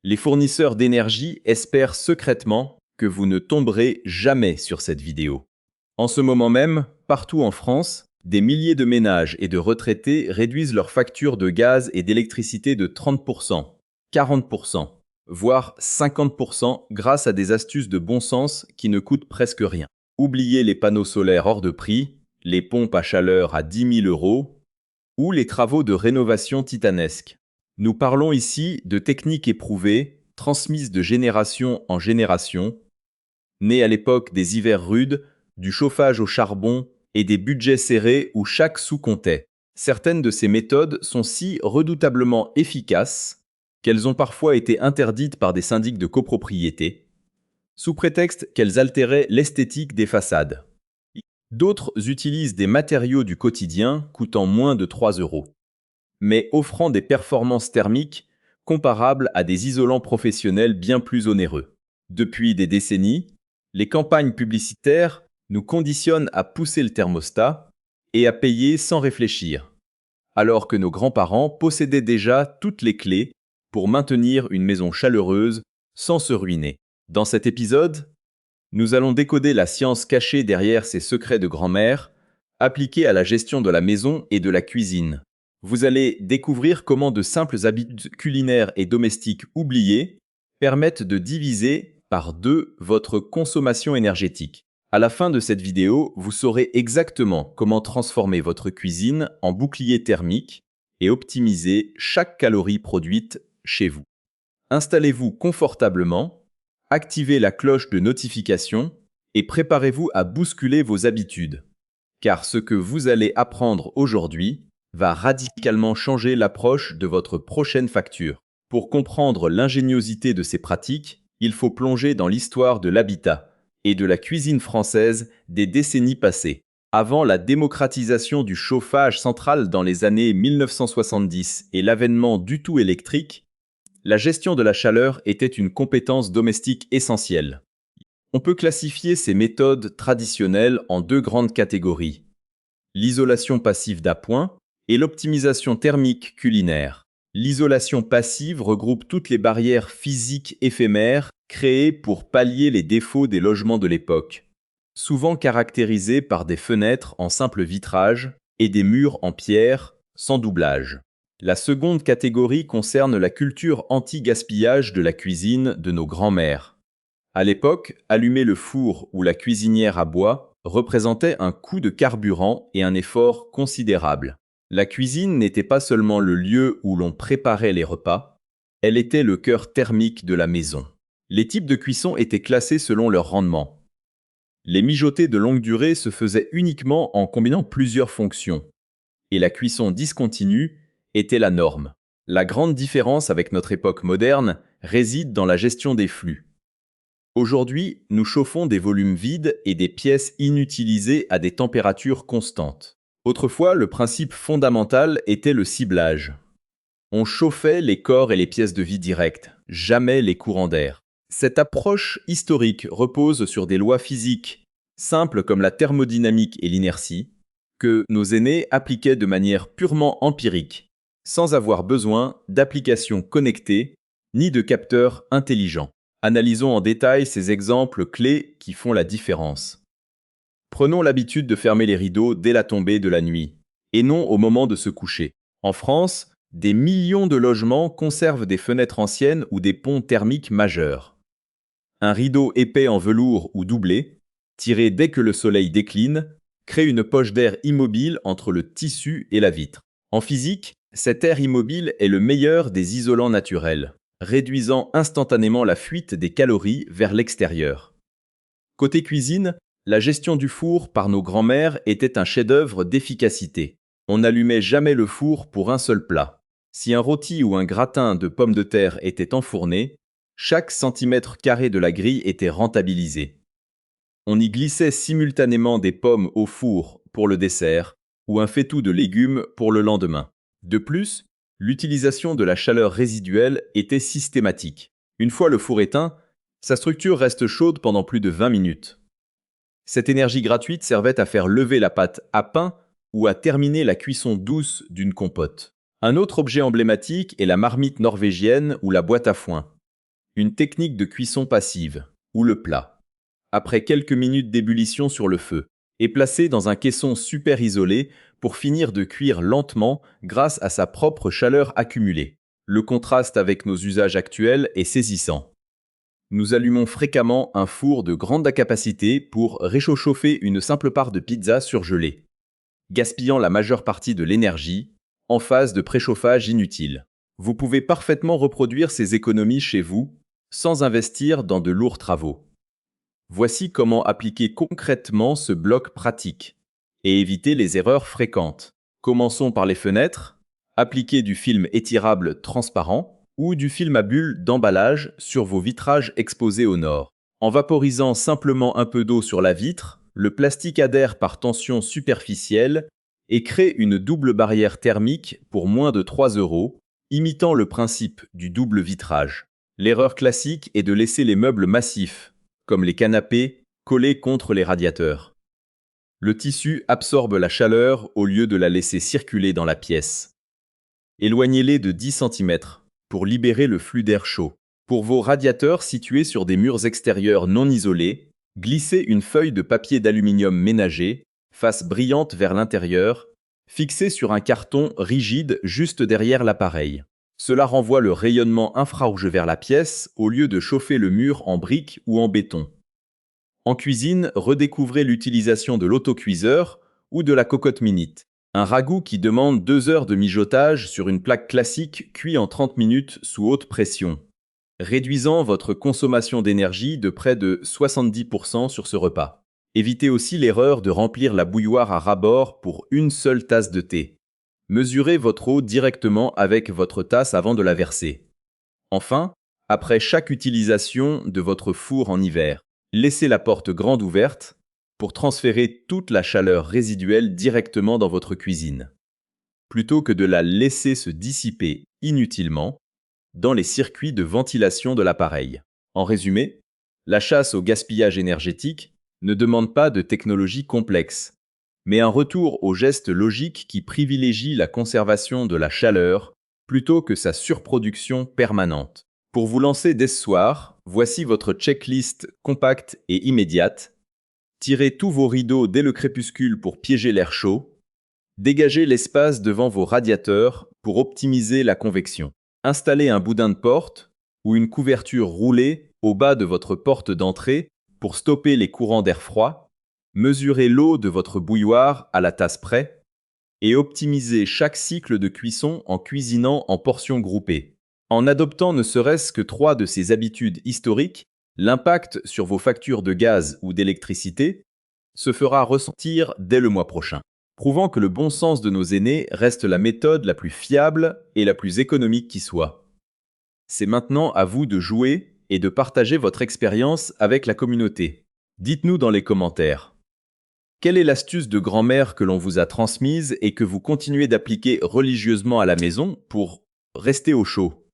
Les fournisseurs d'énergie espèrent secrètement que vous ne tomberez jamais sur cette vidéo. En ce moment même, partout en France, des milliers de ménages et de retraités réduisent leurs factures de gaz et d'électricité de 30%, 40%, voire 50% grâce à des astuces de bon sens qui ne coûtent presque rien. Oubliez les panneaux solaires hors de prix, les pompes à chaleur à 10 000 € ou les travaux de rénovation titanesques. Nous parlons ici de techniques éprouvées, transmises de génération en génération, nées à l'époque des hivers rudes, du chauffage au charbon et des budgets serrés où chaque sou comptait. Certaines de ces méthodes sont si redoutablement efficaces qu'elles ont parfois été interdites par des syndics de copropriété, sous prétexte qu'elles altéraient l'esthétique des façades. D'autres utilisent des matériaux du quotidien coûtant moins de 3 €, mais offrant des performances thermiques comparables à des isolants professionnels bien plus onéreux. Depuis des décennies, les campagnes publicitaires nous conditionnent à pousser le thermostat et à payer sans réfléchir, alors que nos grands-parents possédaient déjà toutes les clés pour maintenir une maison chaleureuse sans se ruiner. Dans cet épisode, nous allons décoder la science cachée derrière ces secrets de grand-mère, appliqués à la gestion de la maison et de la cuisine. Vous allez découvrir comment de simples habitudes culinaires et domestiques oubliées permettent de diviser par 2 votre consommation énergétique. À la fin de cette vidéo, vous saurez exactement comment transformer votre cuisine en bouclier thermique et optimiser chaque calorie produite chez vous. Installez-vous confortablement, activez la cloche de notification et préparez-vous à bousculer vos habitudes. Car ce que vous allez apprendre aujourd'hui va radicalement changer l'approche de votre prochaine facture. Pour comprendre l'ingéniosité de ces pratiques, il faut plonger dans l'histoire de l'habitat et de la cuisine française des décennies passées. Avant la démocratisation du chauffage central dans les années 1970 et l'avènement du tout électrique, la gestion de la chaleur était une compétence domestique essentielle. On peut classifier ces méthodes traditionnelles en 2 grandes catégories: l'isolation passive d'appoint et l'optimisation thermique culinaire. L'isolation passive regroupe toutes les barrières physiques éphémères créées pour pallier les défauts des logements de l'époque, souvent caractérisés par des fenêtres en simple vitrage et des murs en pierre sans doublage. La seconde catégorie concerne la culture anti-gaspillage de la cuisine de nos grands-mères. À l'époque, allumer le four ou la cuisinière à bois représentait un coût de carburant et un effort considérable. La cuisine n'était pas seulement le lieu où l'on préparait les repas, elle était le cœur thermique de la maison. Les types de cuisson étaient classés selon leur rendement. Les mijotés de longue durée se faisaient uniquement en combinant plusieurs fonctions, et la cuisson discontinue était la norme. La grande différence avec notre époque moderne réside dans la gestion des flux. Aujourd'hui, nous chauffons des volumes vides et des pièces inutilisées à des températures constantes. Autrefois, le principe fondamental était le ciblage. On chauffait les corps et les pièces de vie directes, jamais les courants d'air. Cette approche historique repose sur des lois physiques, simples comme la thermodynamique et l'inertie, que nos aînés appliquaient de manière purement empirique, sans avoir besoin d'applications connectées ni de capteurs intelligents. Analysons en détail ces exemples clés qui font la différence. Prenons l'habitude de fermer les rideaux dès la tombée de la nuit, et non au moment de se coucher. En France, des millions de logements conservent des fenêtres anciennes ou des ponts thermiques majeurs. Un rideau épais en velours ou doublé, tiré dès que le soleil décline, crée une poche d'air immobile entre le tissu et la vitre. En physique, cet air immobile est le meilleur des isolants naturels, réduisant instantanément la fuite des calories vers l'extérieur. Côté cuisine, la gestion du four par nos grands-mères était un chef-d'œuvre d'efficacité. On n'allumait jamais le four pour un seul plat. Si un rôti ou un gratin de pommes de terre était enfourné, chaque centimètre carré de la grille était rentabilisé. On y glissait simultanément des pommes au four pour le dessert ou un faitout de légumes pour le lendemain. De plus, l'utilisation de la chaleur résiduelle était systématique. Une fois le four éteint, sa structure reste chaude pendant plus de 20 minutes. Cette énergie gratuite servait à faire lever la pâte à pain ou à terminer la cuisson douce d'une compote. Un autre objet emblématique est la marmite norvégienne ou la boîte à foin. Une technique de cuisson passive, ou le plat. Après quelques minutes d'ébullition sur le feu, est placé dans un caisson super isolé pour finir de cuire lentement grâce à sa propre chaleur accumulée. Le contraste avec nos usages actuels est saisissant. Nous allumons fréquemment un four de grande capacité pour réchauffer une simple part de pizza surgelée, gaspillant la majeure partie de l'énergie, en phase de préchauffage inutile. Vous pouvez parfaitement reproduire ces économies chez vous, sans investir dans de lourds travaux. Voici comment appliquer concrètement ce bloc pratique et éviter les erreurs fréquentes. Commençons par les fenêtres. Appliquez du film étirable transparent ou du film à bulles d'emballage sur vos vitrages exposés au nord. En vaporisant simplement un peu d'eau sur la vitre, le plastique adhère par tension superficielle et crée une double barrière thermique pour moins de 3 €, imitant le principe du double vitrage. L'erreur classique est de laisser les meubles massifs, comme les canapés, collés contre les radiateurs. Le tissu absorbe la chaleur au lieu de la laisser circuler dans la pièce. Éloignez-les de 10 cm pour libérer le flux d'air chaud. Pour vos radiateurs situés sur des murs extérieurs non isolés, glissez une feuille de papier d'aluminium ménager, face brillante vers l'intérieur, fixée sur un carton rigide juste derrière l'appareil. Cela renvoie le rayonnement infrarouge vers la pièce au lieu de chauffer le mur en briques ou en béton. En cuisine, redécouvrez l'utilisation de l'autocuiseur ou de la cocotte minute. Un ragoût qui demande 2 heures de mijotage sur une plaque classique cuit en 30 minutes sous haute pression, réduisant votre consommation d'énergie de près de 70% sur ce repas. Évitez aussi l'erreur de remplir la bouilloire à ras-bord pour une seule tasse de thé. Mesurez votre eau directement avec votre tasse avant de la verser. Enfin, après chaque utilisation de votre four en hiver, laissez la porte grande ouverte pour transférer toute la chaleur résiduelle directement dans votre cuisine, plutôt que de la laisser se dissiper inutilement dans les circuits de ventilation de l'appareil. En résumé, la chasse au gaspillage énergétique ne demande pas de technologie complexe, mais un retour au geste logique qui privilégie la conservation de la chaleur plutôt que sa surproduction permanente. Pour vous lancer dès ce soir, voici votre checklist compacte et immédiate. Tirez tous vos rideaux dès le crépuscule pour piéger l'air chaud. Dégagez l'espace devant vos radiateurs pour optimiser la convection. Installez un boudin de porte ou une couverture roulée au bas de votre porte d'entrée pour stopper les courants d'air froid. Mesurez l'eau de votre bouilloire à la tasse près et optimisez chaque cycle de cuisson en cuisinant en portions groupées. En adoptant ne serait-ce que 3 de ces habitudes historiques, l'impact sur vos factures de gaz ou d'électricité se fera ressentir dès le mois prochain, prouvant que le bon sens de nos aînés reste la méthode la plus fiable et la plus économique qui soit. C'est maintenant à vous de jouer et de partager votre expérience avec la communauté. Dites-nous dans les commentaires. Quelle est l'astuce de grand-mère que l'on vous a transmise et que vous continuez d'appliquer religieusement à la maison pour rester au chaud?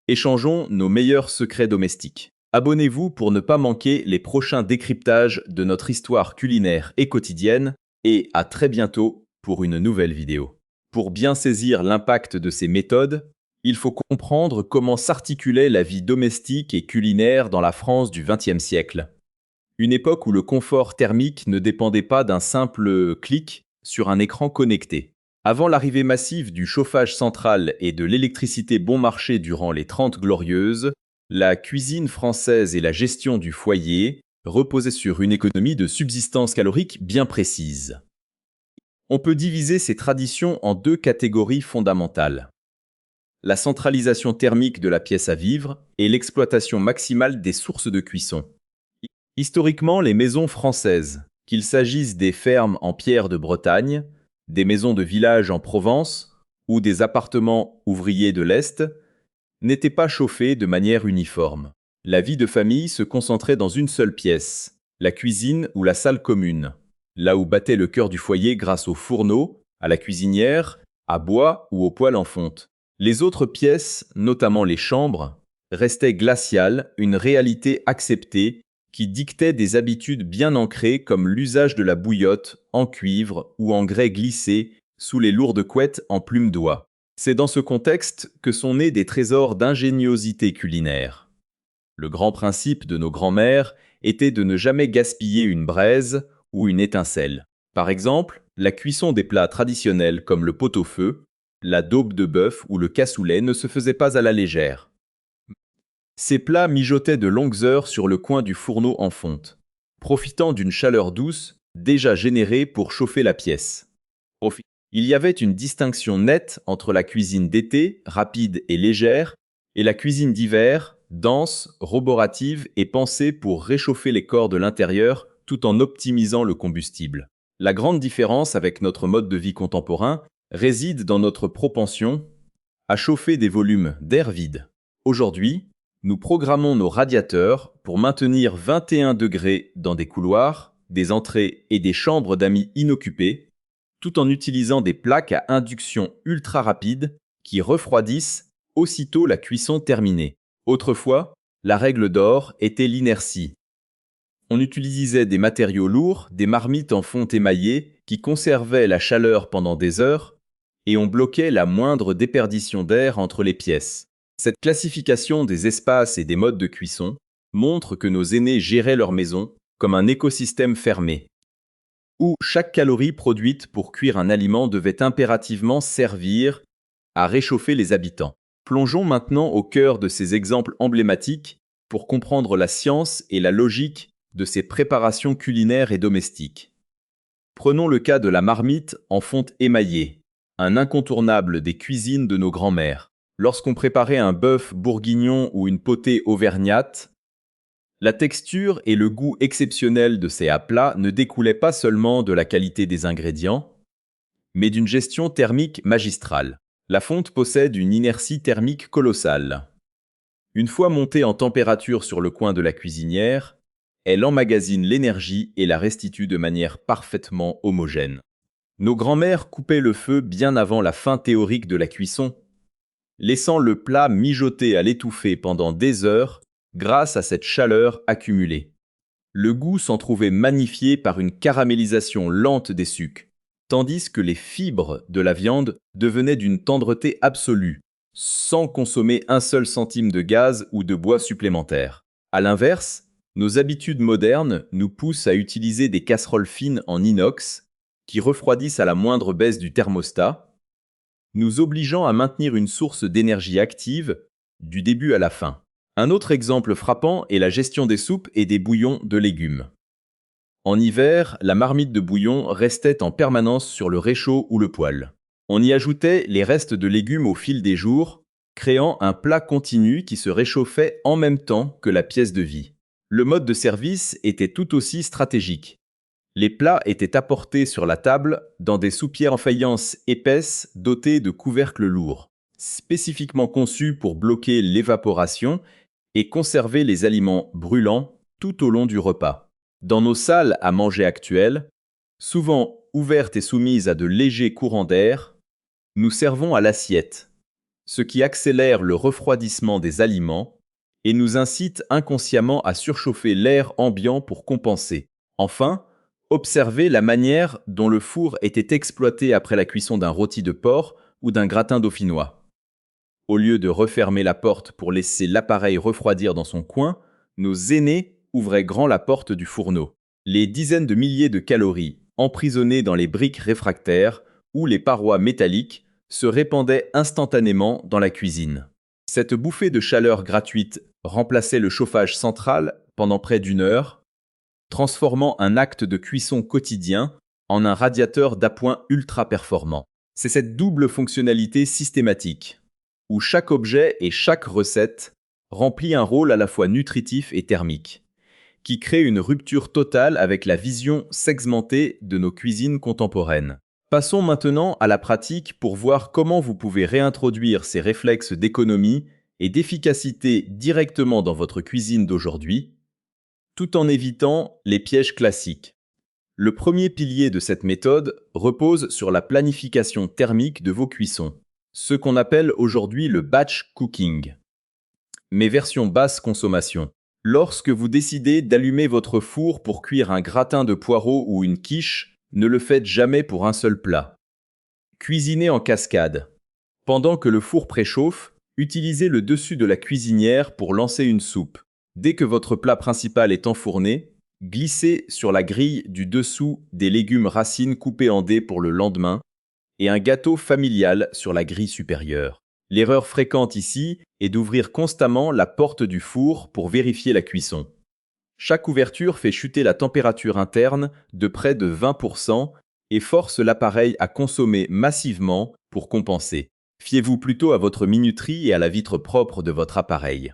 Échangeons nos meilleurs secrets domestiques. Abonnez-vous pour ne pas manquer les prochains décryptages de notre histoire culinaire et quotidienne et à très bientôt pour une nouvelle vidéo. Pour bien saisir l'impact de ces méthodes, il faut comprendre comment s'articulait la vie domestique et culinaire dans la France du XXe siècle. Une époque où le confort thermique ne dépendait pas d'un simple clic sur un écran connecté. Avant l'arrivée massive du chauffage central et de l'électricité bon marché durant les 30 Glorieuses, la cuisine française et la gestion du foyer reposaient sur une économie de subsistance calorique bien précise. On peut diviser ces traditions en 2 catégories fondamentales. La centralisation thermique de la pièce à vivre et l'exploitation maximale des sources de cuisson. Historiquement, les maisons françaises, qu'il s'agisse des fermes en pierre de Bretagne, des maisons de village en Provence ou des appartements ouvriers de l'Est, n'étaient pas chauffées de manière uniforme. La vie de famille se concentrait dans une seule pièce, la cuisine ou la salle commune, là où battait le cœur du foyer grâce au fourneau, à la cuisinière, à bois ou au poêle en fonte. Les autres pièces, notamment les chambres, restaient glaciales, une réalité acceptée qui dictait des habitudes bien ancrées comme l'usage de la bouillotte en cuivre ou en grès glissé sous les lourdes couettes en plume d'oie. C'est dans ce contexte que sont nés des trésors d'ingéniosité culinaire. Le grand principe de nos grands-mères était de ne jamais gaspiller une braise ou une étincelle. Par exemple, la cuisson des plats traditionnels comme le pot-au-feu, la daube de bœuf ou le cassoulet ne se faisait pas à la légère. Ces plats mijotaient de longues heures sur le coin du fourneau en fonte, profitant d'une chaleur douce déjà générée pour chauffer la pièce. Il y avait une distinction nette entre la cuisine d'été, rapide et légère, et la cuisine d'hiver, dense, roborative et pensée pour réchauffer les corps de l'intérieur tout en optimisant le combustible. La grande différence avec notre mode de vie contemporain réside dans notre propension à chauffer des volumes d'air vide. Aujourd'hui, nous programmons nos radiateurs pour maintenir 21 degrés dans des couloirs, des entrées et des chambres d'amis inoccupées, tout en utilisant des plaques à induction ultra rapide qui refroidissent aussitôt la cuisson terminée. Autrefois, la règle d'or était l'inertie. On utilisait des matériaux lourds, des marmites en fonte émaillée qui conservaient la chaleur pendant des heures, et on bloquait la moindre déperdition d'air entre les pièces. Cette classification des espaces et des modes de cuisson montre que nos aînés géraient leur maison comme un écosystème fermé, où chaque calorie produite pour cuire un aliment devait impérativement servir à réchauffer les habitants. Plongeons maintenant au cœur de ces exemples emblématiques pour comprendre la science et la logique de ces préparations culinaires et domestiques. Prenons le cas de la marmite en fonte émaillée, un incontournable des cuisines de nos grands-mères. Lorsqu'on préparait un bœuf bourguignon ou une potée auvergnate, la texture et le goût exceptionnel de ces plats ne découlaient pas seulement de la qualité des ingrédients, mais d'une gestion thermique magistrale. La fonte possède une inertie thermique colossale. Une fois montée en température sur le coin de la cuisinière, elle emmagasine l'énergie et la restitue de manière parfaitement homogène. Nos grands-mères coupaient le feu bien avant la fin théorique de la cuisson, laissant le plat mijoter à l'étouffée pendant des heures grâce à cette chaleur accumulée. Le goût s'en trouvait magnifié par une caramélisation lente des sucs, tandis que les fibres de la viande devenaient d'une tendreté absolue, sans consommer un seul centime de gaz ou de bois supplémentaire. À l'inverse, nos habitudes modernes nous poussent à utiliser des casseroles fines en inox qui refroidissent à la moindre baisse du thermostat, nous obligeant à maintenir une source d'énergie active du début à la fin. Un autre exemple frappant est la gestion des soupes et des bouillons de légumes. En hiver, la marmite de bouillon restait en permanence sur le réchaud ou le poêle. On y ajoutait les restes de légumes au fil des jours, créant un plat continu qui se réchauffait en même temps que la pièce de vie. Le mode de service était tout aussi stratégique. Les plats étaient apportés sur la table dans des soupières en faïence épaisses dotées de couvercles lourds, spécifiquement conçus pour bloquer l'évaporation et conserver les aliments brûlants tout au long du repas. Dans nos salles à manger actuelles, souvent ouvertes et soumises à de légers courants d'air, nous servons à l'assiette, ce qui accélère le refroidissement des aliments et nous incite inconsciemment à surchauffer l'air ambiant pour compenser. Enfin, observez la manière dont le four était exploité après la cuisson d'un rôti de porc ou d'un gratin dauphinois. Au lieu de refermer la porte pour laisser l'appareil refroidir dans son coin, nos aînés ouvraient grand la porte du fourneau. Les dizaines de milliers de calories emprisonnées dans les briques réfractaires ou les parois métalliques se répandaient instantanément dans la cuisine. Cette bouffée de chaleur gratuite remplaçait le chauffage central pendant près d'une heure, transformant un acte de cuisson quotidien en un radiateur d'appoint ultra performant. C'est cette double fonctionnalité systématique, où chaque objet et chaque recette remplit un rôle à la fois nutritif et thermique, qui crée une rupture totale avec la vision segmentée de nos cuisines contemporaines. Passons maintenant à la pratique pour voir comment vous pouvez réintroduire ces réflexes d'économie et d'efficacité directement dans votre cuisine d'aujourd'hui, tout en évitant les pièges classiques. Le premier pilier de cette méthode repose sur la planification thermique de vos cuissons, ce qu'on appelle aujourd'hui le batch cooking, mais version basse consommation. Lorsque vous décidez d'allumer votre four pour cuire un gratin de poireaux ou une quiche, ne le faites jamais pour un seul plat. Cuisinez en cascade. Pendant que le four préchauffe, utilisez le dessus de la cuisinière pour lancer une soupe, Dès que votre plat principal est enfourné, glissez sur la grille du dessous des légumes racines coupés en dés pour le lendemain et un gâteau familial sur la grille supérieure. L'erreur fréquente ici est d'ouvrir constamment la porte du four pour vérifier la cuisson. Chaque ouverture fait chuter la température interne de près de 20% et force l'appareil à consommer massivement pour compenser. Fiez-vous plutôt à votre minuterie et à la vitre propre de votre appareil.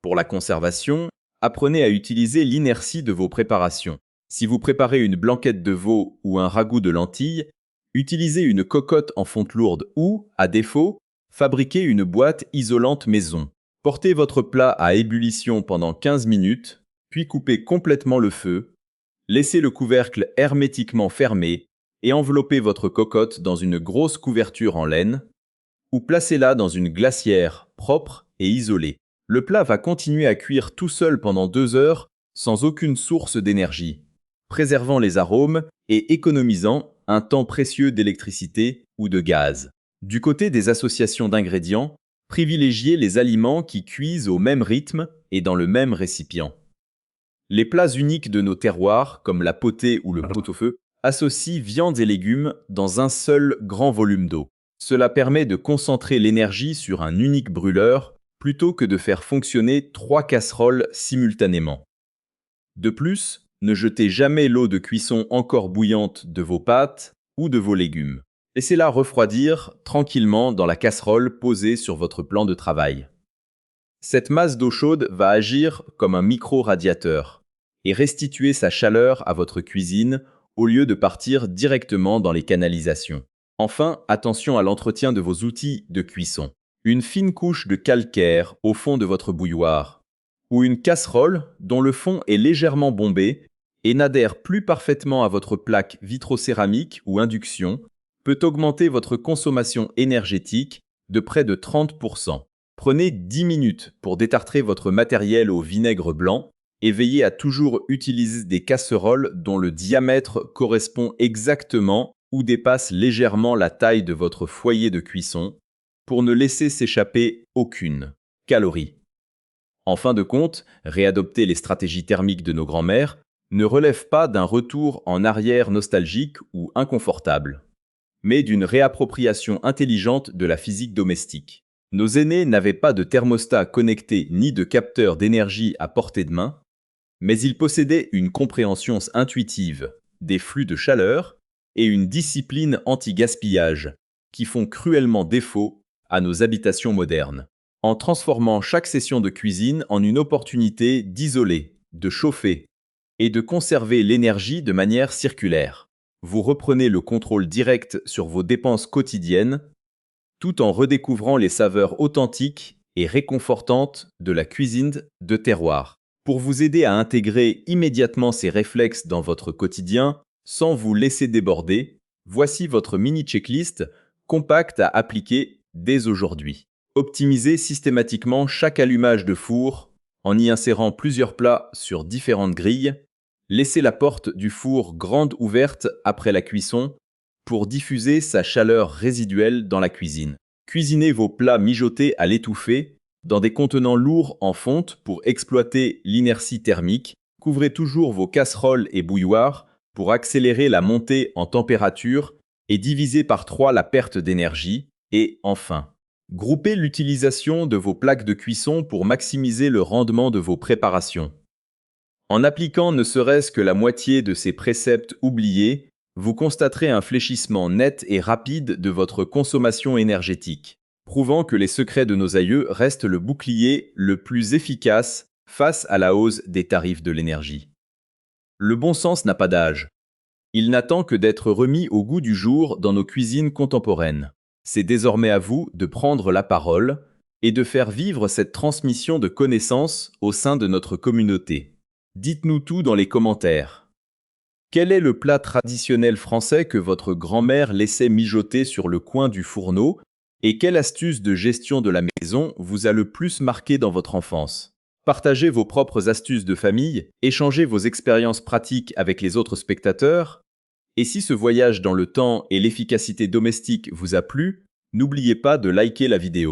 Pour la conservation, apprenez à utiliser l'inertie de vos préparations. Si vous préparez une blanquette de veau ou un ragoût de lentilles, utilisez une cocotte en fonte lourde ou, à défaut, fabriquez une boîte isolante maison. Portez votre plat à ébullition pendant 15 minutes, puis coupez complètement le feu. Laissez le couvercle hermétiquement fermé et enveloppez votre cocotte dans une grosse couverture en laine ou placez-la dans une glacière propre et isolée. Le plat va continuer à cuire tout seul pendant 2 heures sans aucune source d'énergie, préservant les arômes et économisant un temps précieux d'électricité ou de gaz. Du côté des associations d'ingrédients, privilégiez les aliments qui cuisent au même rythme et dans le même récipient. Les plats uniques de nos terroirs, comme la potée ou le pot-au-feu, associent viande et légumes dans un seul grand volume d'eau. Cela permet de concentrer l'énergie sur un unique brûleur plutôt que de faire fonctionner 3 casseroles simultanément. De plus, ne jetez jamais l'eau de cuisson encore bouillante de vos pâtes ou de vos légumes. Laissez-la refroidir tranquillement dans la casserole posée sur votre plan de travail. Cette masse d'eau chaude va agir comme un micro-radiateur et restituer sa chaleur à votre cuisine au lieu de partir directement dans les canalisations. Enfin, attention à l'entretien de vos outils de cuisson. Une fine couche de calcaire au fond de votre bouilloire ou une casserole dont le fond est légèrement bombé et n'adhère plus parfaitement à votre plaque vitrocéramique ou induction peut augmenter votre consommation énergétique de près de 30%. Prenez 10 minutes pour détartrer votre matériel au vinaigre blanc et veillez à toujours utiliser des casseroles dont le diamètre correspond exactement ou dépasse légèrement la taille de votre foyer de cuisson pour ne laisser s'échapper aucune calorie. En fin de compte, réadopter les stratégies thermiques de nos grands-mères ne relève pas d'un retour en arrière nostalgique ou inconfortable, mais d'une réappropriation intelligente de la physique domestique. Nos aînés n'avaient pas de thermostat connecté ni de capteur d'énergie à portée de main, mais ils possédaient une compréhension intuitive des flux de chaleur et une discipline anti-gaspillage qui font cruellement défaut à nos habitations modernes. En transformant chaque session de cuisine en une opportunité d'isoler, de chauffer et de conserver l'énergie de manière circulaire, vous reprenez le contrôle direct sur vos dépenses quotidiennes tout en redécouvrant les saveurs authentiques et réconfortantes de la cuisine de terroir. Pour vous aider à intégrer immédiatement ces réflexes dans votre quotidien sans vous laisser déborder, voici votre mini checklist compacte à appliquer dès aujourd'hui. Optimisez systématiquement chaque allumage de four en y insérant plusieurs plats sur différentes grilles. Laissez la porte du four grande ouverte après la cuisson pour diffuser sa chaleur résiduelle dans la cuisine. Cuisinez vos plats mijotés à l'étouffée dans des contenants lourds en fonte pour exploiter l'inertie thermique. Couvrez toujours vos casseroles et bouilloires pour accélérer la montée en température et diviser par 3 la perte d'énergie. Et enfin, groupez l'utilisation de vos plaques de cuisson pour maximiser le rendement de vos préparations. En appliquant ne serait-ce que la moitié de ces préceptes oubliés, vous constaterez un fléchissement net et rapide de votre consommation énergétique, prouvant que les secrets de nos aïeux restent le bouclier le plus efficace face à la hausse des tarifs de l'énergie. Le bon sens n'a pas d'âge. Il n'attend que d'être remis au goût du jour dans nos cuisines contemporaines. C'est désormais à vous de prendre la parole et de faire vivre cette transmission de connaissances au sein de notre communauté. Dites-nous tout dans les commentaires. Quel est le plat traditionnel français que votre grand-mère laissait mijoter sur le coin du fourneau et quelle astuce de gestion de la maison vous a le plus marqué dans votre enfance? Partagez vos propres astuces de famille, échangez vos expériences pratiques avec les autres spectateurs. Et si ce voyage dans le temps et l'efficacité domestique vous a plu, n'oubliez pas de liker la vidéo.